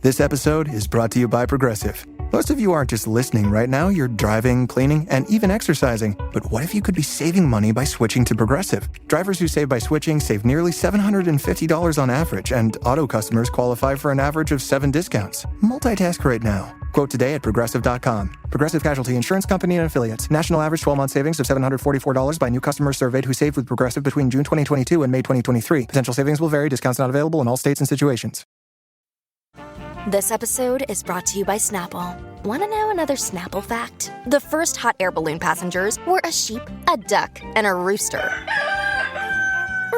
This episode is brought to you by Progressive. Most of you aren't just listening right now, you're driving, cleaning, and even exercising. But what if you could be saving money by switching to Progressive? Drivers who save by switching save nearly $750 on average, and auto customers qualify for an average of 7 discounts. Multitask right now. Quote today at Progressive.com. Progressive Casualty Insurance Company and Affiliates. National average 12-month savings of $744 by new customers surveyed who saved with Progressive between June 2022 and May 2023. Potential savings will vary. Discounts not available in all states and situations. This episode is brought to you by Snapple. Want to know another Snapple fact? The first hot air balloon passengers were a sheep, a duck, and a rooster.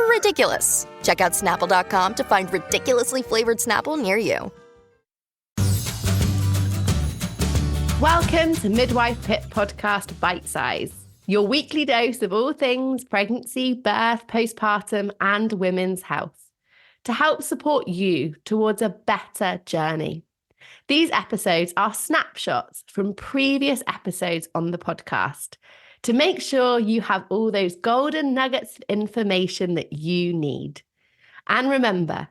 Ridiculous. Check out Snapple.com to find ridiculously flavored Snapple near you. Welcome to Midwife Pip podcast Bitesize, your weekly dose of all things pregnancy, birth, postpartum, and women's health, to help support you towards a better journey. These episodes are snapshots from previous episodes on the podcast to make sure you have all those golden nuggets of information that you need. And remember,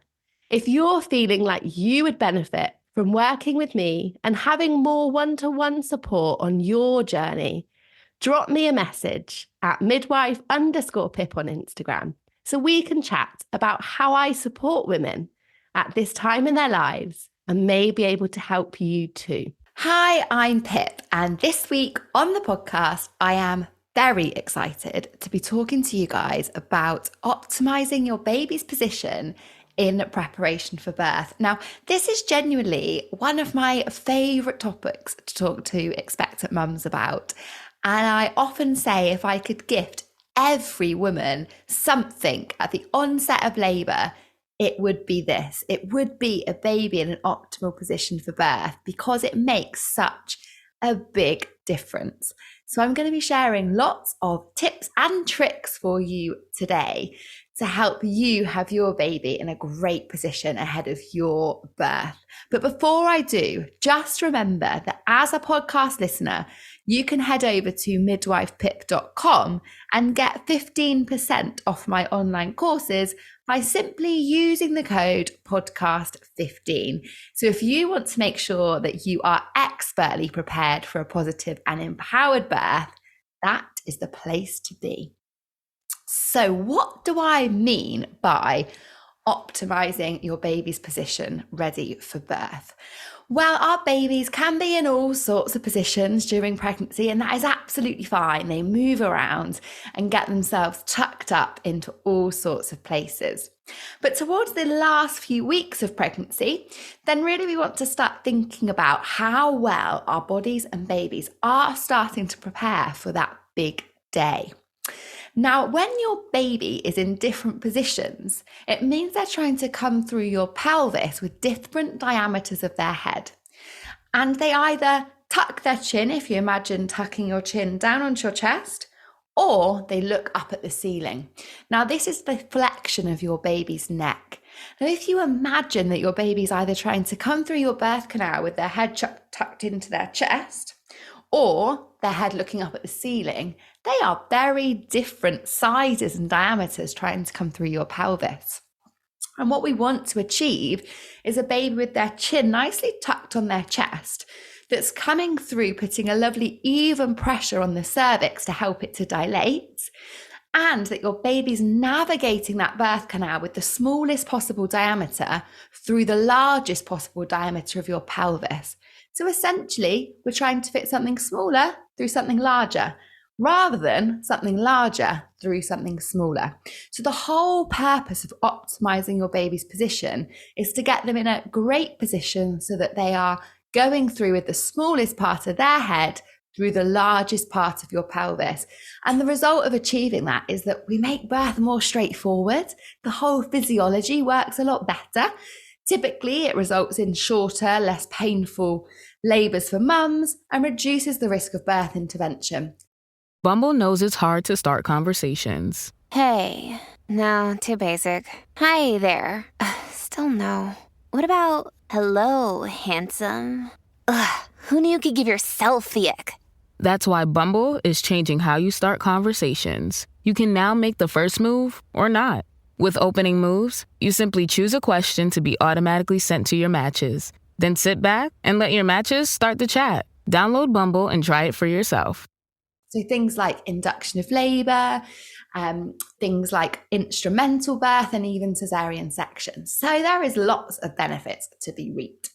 if you're feeling like you would benefit from working with me and having more one-to-one support on your journey, drop me a message at midwife_pip on Instagram so we can chat about how I support women at this time in their lives and may be able to help you too. Hi, I'm Pip, and this week on the podcast, I am very excited to be talking to you guys about optimizing your baby's position in preparation for birth. Now, this is genuinely one of my favourite topics to talk to expectant mums about. And I often say if I could gift every woman something at the onset of labour, it would be this. It would be a baby in an optimal position for birth because it makes such a big difference. So I'm going to be sharing lots of tips and tricks for you today to help you have your baby in a great position ahead of your birth. But before I do, just remember that as a podcast listener, you can head over to midwifepip.com and get 15% off my online courses by simply using the code podcast15. So if you want to make sure that you are expertly prepared for a positive and empowered birth, that is the place to be. So what do I mean by optimizing your baby's position ready for birth? Well, our babies can be in all sorts of positions during pregnancy, and that is absolutely fine. They move around and get themselves tucked up into all sorts of places. But towards the last few weeks of pregnancy, then really we want to start thinking about how well our bodies and babies are starting to prepare for that big day. Now, when your baby is in different positions, it means they're trying to come through your pelvis with different diameters of their head. And they either tuck their chin, if you imagine tucking your chin down onto your chest, or they look up at the ceiling. Now, this is the flexion of your baby's neck. Now, if you imagine that your baby's either trying to come through your birth canal with their head tucked into their chest, or their head looking up at the ceiling, they are very different sizes and diameters trying to come through your pelvis. And what we want to achieve is a baby with their chin nicely tucked on their chest that's coming through, putting a lovely even pressure on the cervix to help it to dilate, and that your baby's navigating that birth canal with the smallest possible diameter through the largest possible diameter of your pelvis. So essentially, we're trying to fit something smaller through something larger, rather than something larger through something smaller. So the whole purpose of optimizing your baby's position is to get them in a great position so that they are going through with the smallest part of their head through the largest part of your pelvis. And the result of achieving that is that we make birth more straightforward. The whole physiology works a lot better. Typically, it results in shorter, less painful labours for mums and reduces the risk of birth intervention. Bumble knows it's hard to start conversations. Hey, no, too basic. Hi there. Still no. What about, hello, handsome? Ugh, who knew you could give yourself the ick? That's why Bumble is changing how you start conversations. You can now make the first move or not. With opening moves, you simply choose a question to be automatically sent to your matches. Then sit back and let your matches start the chat. Download Bumble and try it for yourself. So things like induction of labour, things like instrumental birth, and even cesarean section. So there is lots of benefits to be reaped.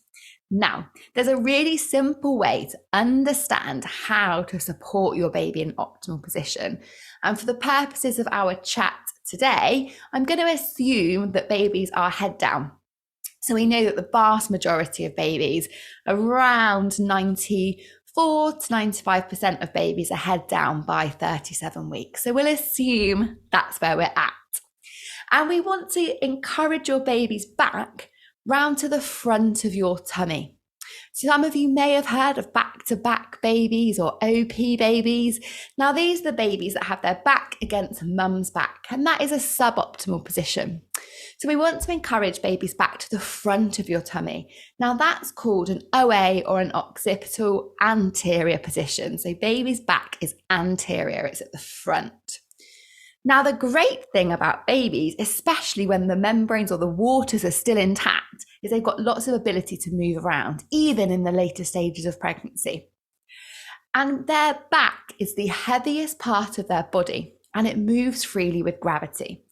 Now, there's a really simple way to understand how to support your baby in optimal position. And for the purposes of our chat today, I'm going to assume that babies are head down. So we know that the vast majority of babies, around 94 to 95% of babies, are head down by 37 weeks. So we'll assume that's where we're at. And we want to encourage your baby's back round to the front of your tummy. Some of you may have heard of back-to-back babies or OP babies. Now, these are the babies that have their back against mum's back, and that is a suboptimal position. So we want to encourage babies back to the front of your tummy. Now, that's called an OA, or an occipital anterior position. So baby's back is anterior, it's at the front. Now, the great thing about babies, especially when the membranes or the waters are still intact, is they've got lots of ability to move around, even in the later stages of pregnancy. And their back is the heaviest part of their body, and it moves freely with gravity.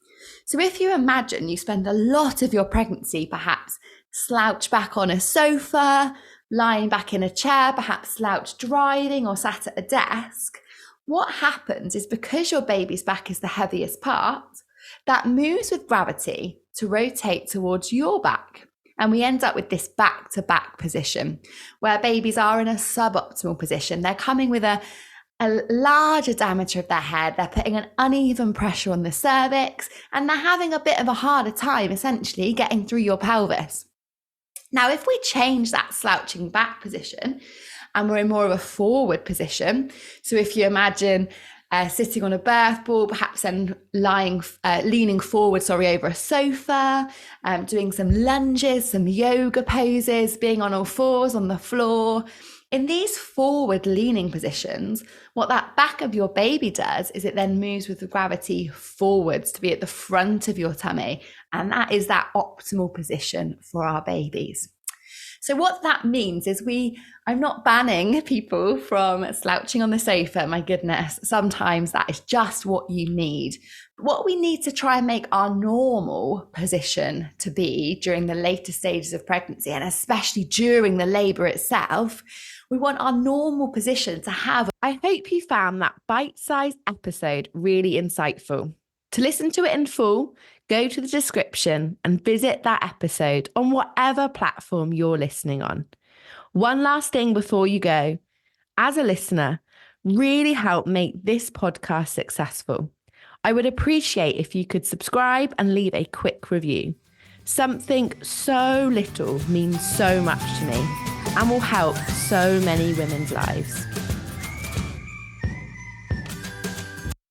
So if you imagine you spend a lot of your pregnancy perhaps slouched back on a sofa, lying back in a chair, perhaps slouched driving or sat at a desk, what happens is, because your baby's back is the heaviest part, that moves with gravity to rotate towards your back. And we end up with this back-to-back position where babies are in a suboptimal position. They're coming with a larger diameter of their head. They're putting an uneven pressure on the cervix, and they're having a bit of a harder time essentially getting through your pelvis. Now, if we change that slouching back position and we're in more of a forward position, so if you imagine sitting on a birth ball, perhaps then leaning forward, over a sofa, doing some lunges, some yoga poses, being on all fours on the floor. In these forward leaning positions, what that back of your baby does is it then moves with the gravity forwards to be at the front of your tummy. And that is that optimal position for our babies. So what that means is I'm not banning people from slouching on the sofa, my goodness. Sometimes that is just what you need. What we need to try and make our normal position to be during the later stages of pregnancy, and especially during the labour itself, we want our normal position to have. I hope you found that bite-sized episode really insightful. To listen to it in full, go to the description and visit that episode on whatever platform you're listening on. One last thing before you go. As a listener, really help make this podcast successful. I would appreciate if you could subscribe and leave a quick review. Something so little means so much to me and will help so many women's lives.